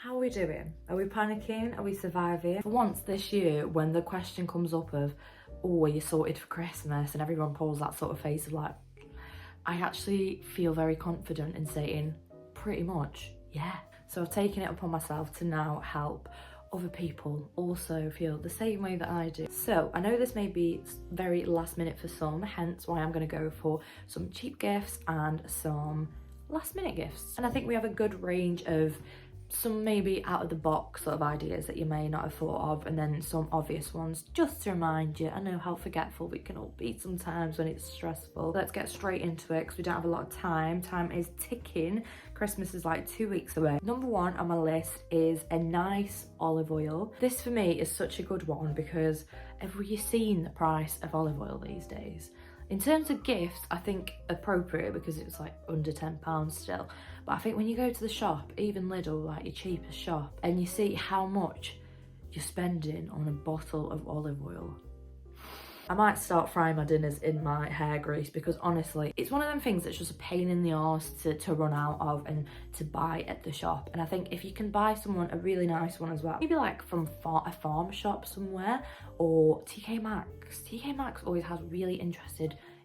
How are we doing? Are we panicking? Are we surviving? For once this year, when the question comes up of, oh, are you sorted for Christmas? And everyone pulls that sort of face of like, I actually feel very confident in saying, pretty much, yeah. So I've taken it upon myself to now help other people also feel the same way that I do. So I know this may be very last minute for some, hence why I'm gonna go for some cheap gifts and some last minute gifts. And I think we have a good range of some maybe out of the box sort of ideas that you may not have thought of, and then some obvious ones just to remind you. I know how forgetful we can all be sometimes when it's stressful. Let's get straight into it because we don't have a lot of time. Time is ticking. Christmas is like 2 weeks away. Number one on my list is a nice olive oil. This for me is such a good one because have you seen the price of olive oil these days? In terms of gifts, I think appropriate because it's like under £10 still. But I think when you go to the shop, even Lidl, like your cheapest shop, and you see how much you're spending on a bottle of olive oil, I might start frying my dinners in my hair grease because honestly, it's one of them things that's just a pain in the arse to run out of and to buy at the shop. And I think if you can buy someone a really nice one as well, maybe like from a farm shop somewhere or TK Maxx. TK Maxx always has really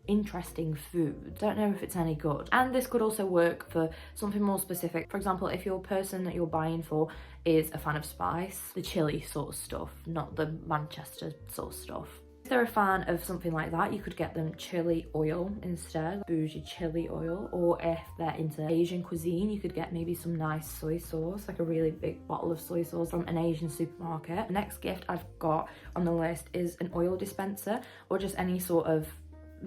interesting food. Don't know if it's any good. And this could also work for something more specific. For example, if your person that you're buying for is a fan of spice, the chili sort of stuff, not the Manchester sort of stuff. If they're a fan of something like that, you could get them chili oil instead, bougie chili oil. Or if they're into Asian cuisine, you could get maybe some nice soy sauce, like a really big bottle of soy sauce from an Asian supermarket. The next gift I've got on the list is an oil dispenser, or just any sort of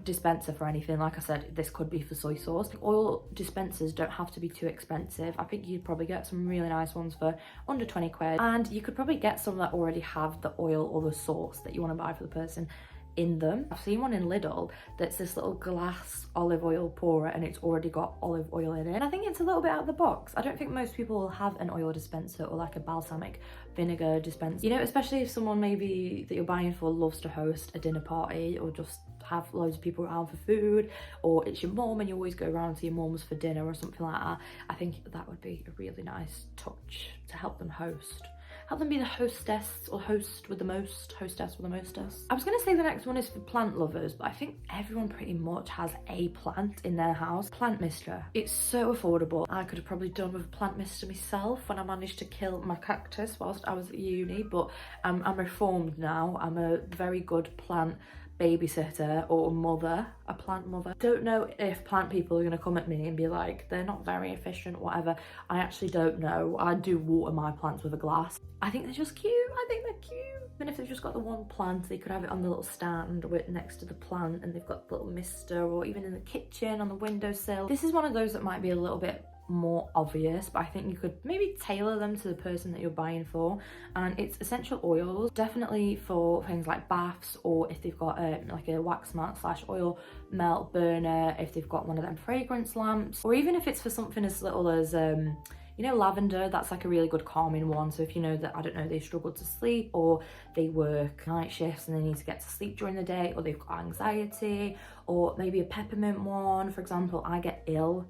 dispenser for anything. Like I said, this could be for soy sauce. Oil dispensers don't have to be too expensive. I think you'd probably get some really nice ones for under 20 quid, and you could probably get some that already have the oil or the sauce that you want to buy for the person in them. I've seen one in Lidl that's this little glass olive oil pourer and it's already got olive oil in it. And I think it's a little bit out of the box. I don't think most people will have an oil dispenser or like a balsamic vinegar dispenser. You know, especially if someone maybe that you're buying for loves to host a dinner party or just have loads of people around for food, or it's your mum and you always go around to your mum's for dinner or something like that. I think that would be a really nice touch to help them host. Help them be the hostess or host with the most, hostess with the mostess. I was gonna say the next one is for plant lovers, but I think everyone pretty much has a plant in their house. Plant mister. It's so affordable. I could have probably done with a plant mister myself when I managed to kill my cactus whilst I was at uni, but I'm reformed now. I'm a very good plant babysitter or mother, a plant mother. Don't know if plant people are going to come at me and be like, they're not very efficient, whatever. I actually don't know. I do water my plants with a glass. I think they're just cute. I think they're cute. And if they've just got the one plant, they could have it on the little stand next to the plant, and they've got the little mister, or even in the kitchen on the windowsill. This is one of those that might be a little bit more obvious, but I think you could maybe tailor them to the person that you're buying for. And it's essential oils, definitely for things like baths, or if they've got like a wax mat / oil melt burner, if they've got one of them fragrance lamps, or even if it's for something as little as you know, lavender. That's like a really good calming one. So if you know that, I don't know, they struggle to sleep, or they work night shifts and they need to get to sleep during the day, or they've got anxiety, or maybe a peppermint one. For example, I get ill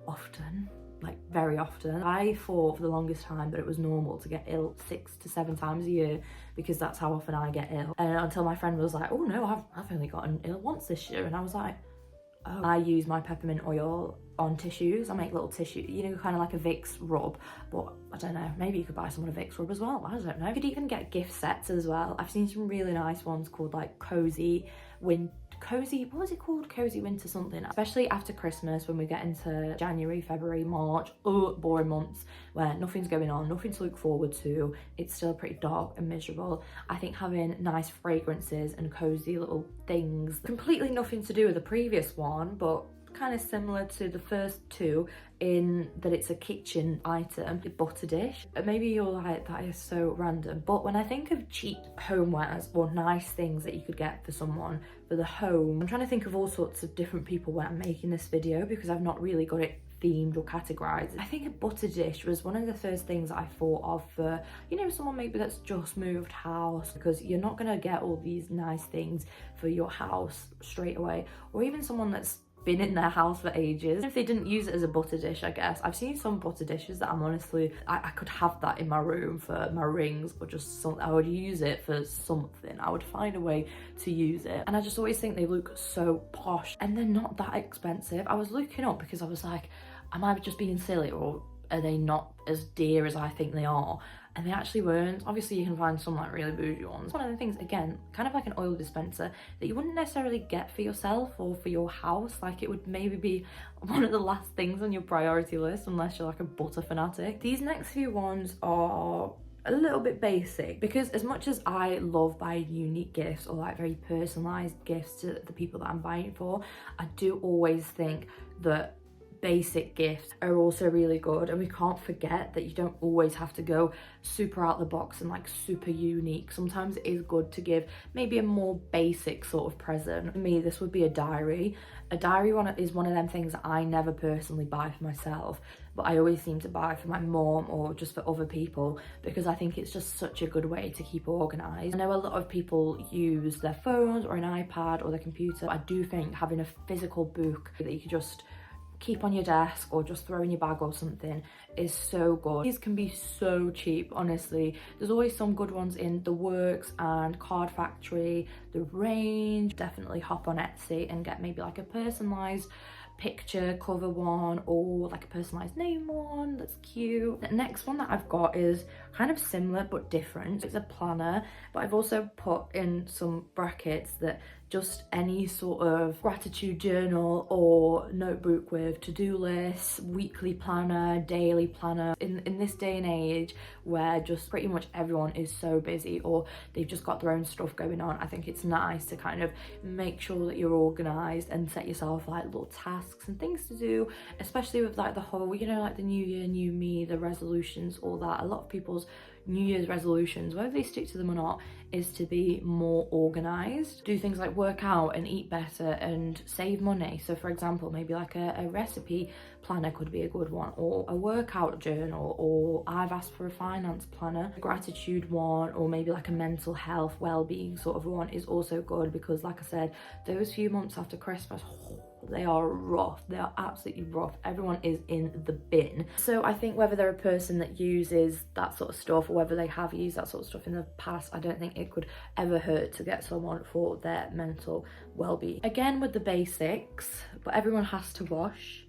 often, like very often. I thought for the longest time that it was normal to get ill 6 to 7 times a year because that's how often I get ill. And until my friend was like, oh no, I've only gotten ill once this year. And I was like, oh. I use my peppermint oil on tissues. I make little tissue, you know, kind of like a Vicks rub, but I don't know, maybe you could buy someone a Vicks rub as well. I don't know. You could even get gift sets as well. I've seen some really nice ones called like cozy, what was it called? Cozy winter something. Especially after Christmas, when we get into January, February, March, boring months where nothing's going on, nothing to look forward to, it's still pretty dark and miserable. I think having nice fragrances and cozy little things, completely nothing to do with the previous one, but kind of similar to the first two in that it's a kitchen item, a butter dish. Maybe you're like, that is so random, but when I think of cheap homewares or nice things that you could get for someone for the home, I'm trying to think of all sorts of different people when I'm making this video because I've not really got it themed or categorized. I think a butter dish was one of the first things I thought of for, you know, someone maybe that's just moved house, because you're not gonna get all these nice things for your house straight away, or even someone that's been in their house for ages. If they didn't use it as a butter dish, I guess. I've seen some butter dishes that I'm honestly, I could have that in my room for my rings or just something. I would use it for something. I would find a way to use it. And I just always think they look so posh, and they're not that expensive. I was looking up because I was like, am I just being silly, or are they not as dear as I think they are? And they actually weren't. Obviously you can find some like really bougie ones. One of the things, again, kind of like an oil dispenser that you wouldn't necessarily get for yourself or for your house. Like it would maybe be one of the last things on your priority list unless you're like a butter fanatic. These next few ones are a little bit basic, because as much as I love buying unique gifts or like very personalized gifts to the people that I'm buying it for, I do always think that basic gifts are also really good, and we can't forget that you don't always have to go super out the box and like super unique. Sometimes it is good to give maybe a more basic sort of present. For me, this would be a diary. A diary is one of them things that I never personally buy for myself, but I always seem to buy for my mom or just for other people, because I think it's just such a good way to keep organised. I know a lot of people use their phones or an iPad or their computer. I do think having a physical book that you could just keep on your desk or just throw in your bag or something is so good. These can be so cheap, honestly. There's always some good ones in The Works and Card Factory, The Range. Definitely hop on Etsy and get maybe like a personalised picture cover one or like a personalized name one that's cute. The next one that I've got is kind of similar but different. It's a planner, but I've also put in some brackets that just any sort of gratitude journal or notebook with to-do lists, weekly planner, daily planner. In this day and age where just pretty much everyone is so busy or they've just got their own stuff going on, I think it's nice to kind of make sure that you're organized and set yourself like little tasks and things to do, especially with like the whole, you know, like the new year, new me, the resolutions, all that. A lot of people's New Year's resolutions, whether they stick to them or not, is to be more organized, do things like work out and eat better and save money. So for example, maybe like a recipe planner could be a good one, or a workout journal, or I've asked for a finance planner. A gratitude one, or maybe like a mental health well-being sort of one is also good, because like I said, those few months after Christmas, they are rough. They are absolutely rough. Everyone is in the bin. So I think whether they're a person that uses that sort of stuff or whether they have used that sort of stuff in the past, I don't think it could ever hurt to get someone for their mental well-being. Again with the basics, but everyone has to wash.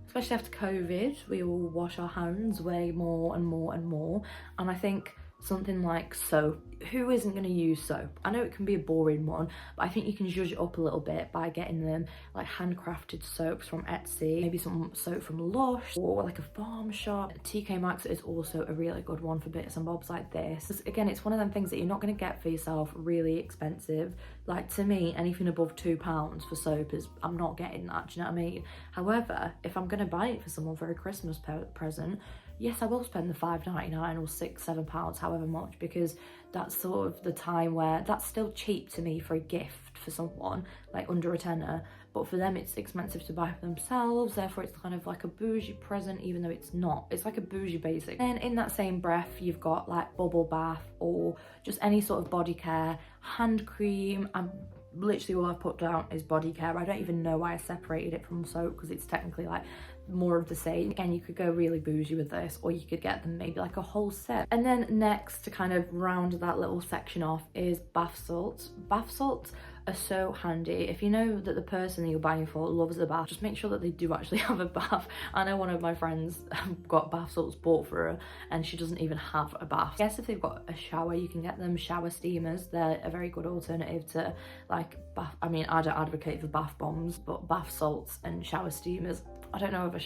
Especially after COVID, we all wash our hands way more and more and more. And I think something like soap, who isn't going to use soap? I know it can be a boring one, but I think you can zhuzh it up a little bit by getting them like handcrafted soaps from Etsy, maybe some soap from Lush or like a farm shop. TK Maxx is also a really good one for bits and bobs like this. Again, it's one of them things that you're not going to get for yourself really expensive. Like to me, anything above £2 for soap is, I'm not getting that, do you know what I mean? However, if I'm going to buy it for someone for a Christmas present, yes, I will spend the £5.99 or £6-7, however much, because that's sort of the time where that's still cheap to me for a gift for someone, like under a tenner, but for them it's expensive to buy for themselves, therefore it's kind of like a bougie present, even though it's not. It's like a bougie basic. Then in that same breath, you've got like bubble bath or just any sort of body care, hand cream. Literally all I've put down is body care. I don't even know why I separated it from soap, because it's technically like more of the same. Again, you could go really bougie with this, or you could get them maybe like a whole set. And then next, to kind of round that little section off, is bath salts. Bath salts are so handy. If you know that the person that you're buying for loves a bath, just make sure that they do actually have a bath. I know one of my friends got bath salts bought for her and she doesn't even have a bath. I guess if they've got a shower, you can get them shower steamers. They're a very good alternative to like bath. I mean, I don't advocate for bath bombs, but bath salts and shower steamers, I don't know if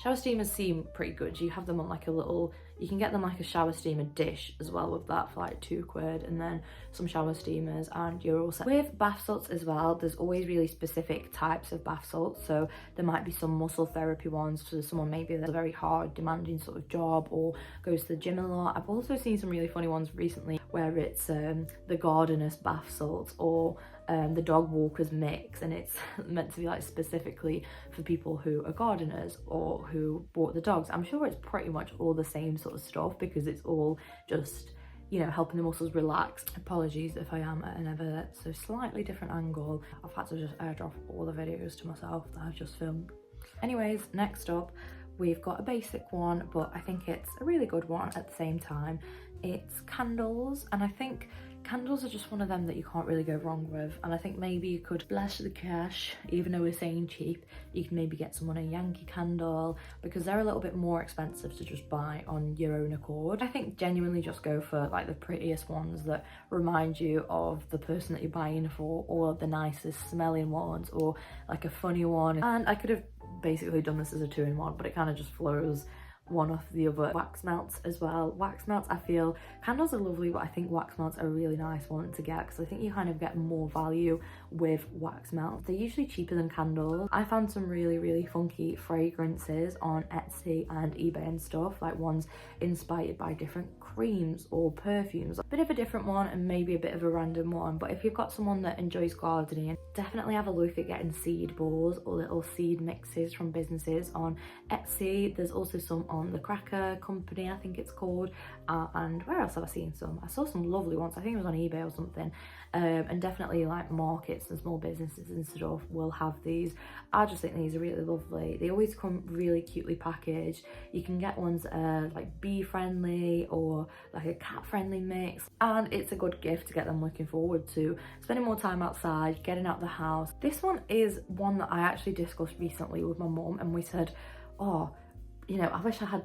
shower steamers seem pretty good. You have them on like a little, you can get them like a shower steamer dish as well with that for like £2, and then some shower steamers and you're all set. With bath salts as well, there's always really specific types of bath salts. So there might be some muscle therapy ones for someone maybe that's a very hard, demanding sort of job or goes to the gym a lot. I've also seen some really funny ones recently where it's the gardener's bath salts or the dog walker's mix, and it's meant to be like specifically for people who are gardeners or who bought the dogs. I'm sure it's pretty much all the same sort of stuff because it's all just you know, helping the muscles relax. Apologies if I am at an ever so slightly different angle. I've had to just airdrop all the videos to myself that I've just filmed. Anyways, next up, we've got a basic one, but I think it's a really good one at the same time. It's candles, and I think candles are just one of them that you can't really go wrong with. And I think maybe you could bless the cash, even though we're saying cheap, you can maybe get someone a Yankee candle, because they're a little bit more expensive to just buy on your own accord. I think genuinely just go for like the prettiest ones that remind you of the person that you're buying for, or the nicest smelling ones, or like a funny one. And I could have basically done this as a 2-in-1, but it kind of just flows one off the other. Wax melts as well. Wax melts, I feel, candles are lovely, but I think wax melts are a really nice one to get, because I think you kind of get more value with wax melts. They're usually cheaper than candles. I found some really funky fragrances on Etsy and eBay and stuff, like ones inspired by different creams or perfumes. A bit of a different one and maybe a bit of a random one, but if you've got someone that enjoys gardening, definitely have a look at getting seed balls or little seed mixes from businesses on Etsy. There's also some on the Cracker Company, I think it's called, and where else have I seen some? I saw some lovely ones, I think it was on eBay or something, and definitely like markets and small businesses and stuff will have these. I just think these are really lovely. They always come really cutely packaged. You can get ones like bee friendly or like a cat friendly mix, and it's a good gift to get them looking forward to spending more time outside, getting out the house. This one is one that I actually discussed recently with my mum, and we said, oh, you know, I wish I had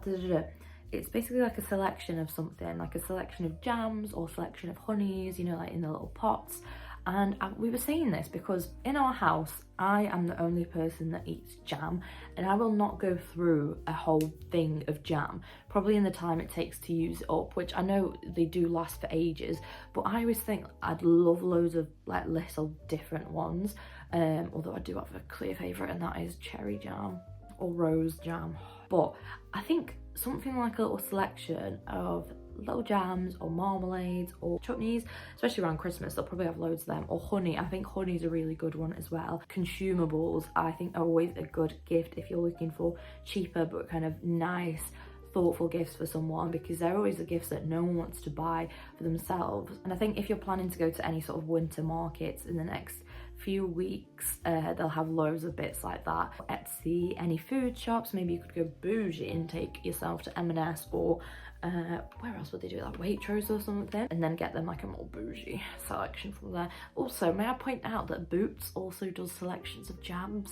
it's basically like a selection of something, like a selection of jams or selection of honeys, you know, like in the little pots. And we were saying this because in our house, I am the only person that eats jam, and I will not go through a whole thing of jam, probably in the time it takes to use it up, which I know they do last for ages, but I always think I'd love loads of like little different ones, although I do have a clear favourite, and that is cherry jam or rose jam. But I think something like a little selection of little jams or marmalades or chutneys, especially around Christmas, they'll probably have loads of them, or honey. I think honey's a really good one as well. Consumables, I think, are always a good gift if you're looking for cheaper but kind of nice, thoughtful gifts for someone, because they're always the gifts that no one wants to buy for themselves. And I think if you're planning to go to any sort of winter markets in the next few weeks, they'll have loads of bits like that. Etsy, any food shops, maybe you could go bougie and take yourself to M&S, or where else would they do that, Waitrose or something, and then get them like a more bougie selection from there. Also, may I point out that Boots also does selections of jams.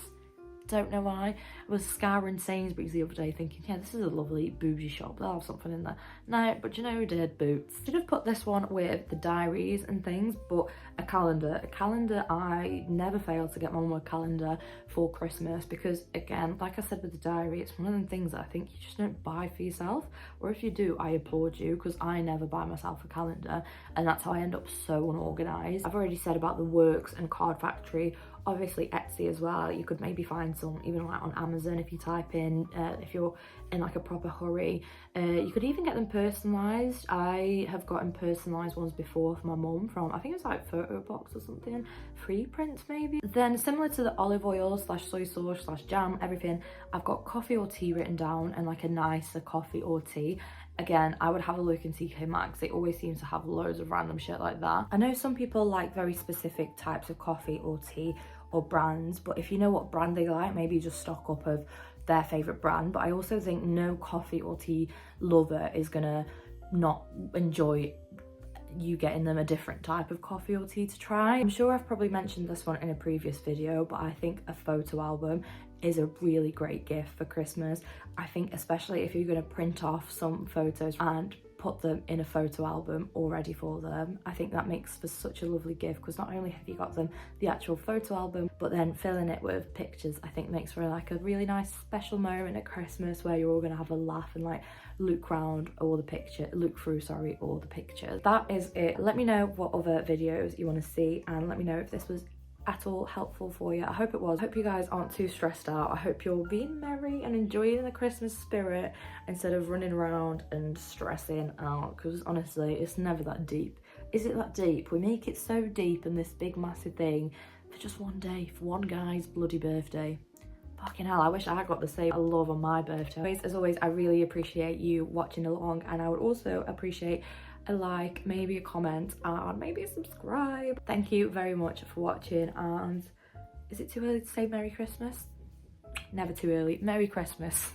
Don't know why. I was scouring Sainsbury's the other day thinking, yeah, this is a lovely bougie shop, they'll have something in there. No, but you know who did? Boots. Should have put this one with the diaries and things, but a calendar. I never fail to get my mum a calendar for Christmas, because again, like I said with the diary, it's one of them things that I think you just don't buy for yourself, or if you do, I applaud you, because I never buy myself a calendar, and that's how I end up so unorganised. I've already said about the Works and Card Factory. Obviously Etsy as well, you could maybe find some even like on Amazon if you type in, if you're in like a proper hurry. You could even get them personalised. I have gotten personalised ones before for my mum from, I think it was like Photo Box or something, free prints maybe. Then similar to the olive oil / soy sauce / jam, everything, I've got coffee or tea written down, and like a nicer coffee or tea. Again, I would have a look in TK Maxx. They always seem to have loads of random shit like that. I know some people like very specific types of coffee or tea or brands, but if you know what brand they like, maybe just stock up of their favourite brand. But I also think no coffee or tea lover is gonna not enjoy you getting them a different type of coffee or tea to try. I'm sure I've probably mentioned this one in a previous video, but I think a photo album is a really great gift for Christmas. I think especially if you're going to print off some photos and put them in a photo album already for them, I think that makes for such a lovely gift, because not only have you got them the actual photo album, but then filling it with pictures, I think makes for like a really nice special moment at Christmas where you're all going to have a laugh and like look through all the pictures. That is it. Let me know what other videos you want to see, and let me know if this was at all helpful for you. I hope it was. I hope you guys aren't too stressed out. I hope you're being merry and enjoying the Christmas spirit instead of running around and stressing out, because honestly, it's never that deep. Is it that deep? We make it so deep in this big massive thing for just one day, for one guy's bloody birthday. Fucking hell, I wish I got the same love on my birthday. As always, I really appreciate you watching along, and I would also appreciate a like, maybe a comment, and maybe a subscribe. Thank you very much for watching, and is it too early to say Merry Christmas? Never too early. Merry Christmas.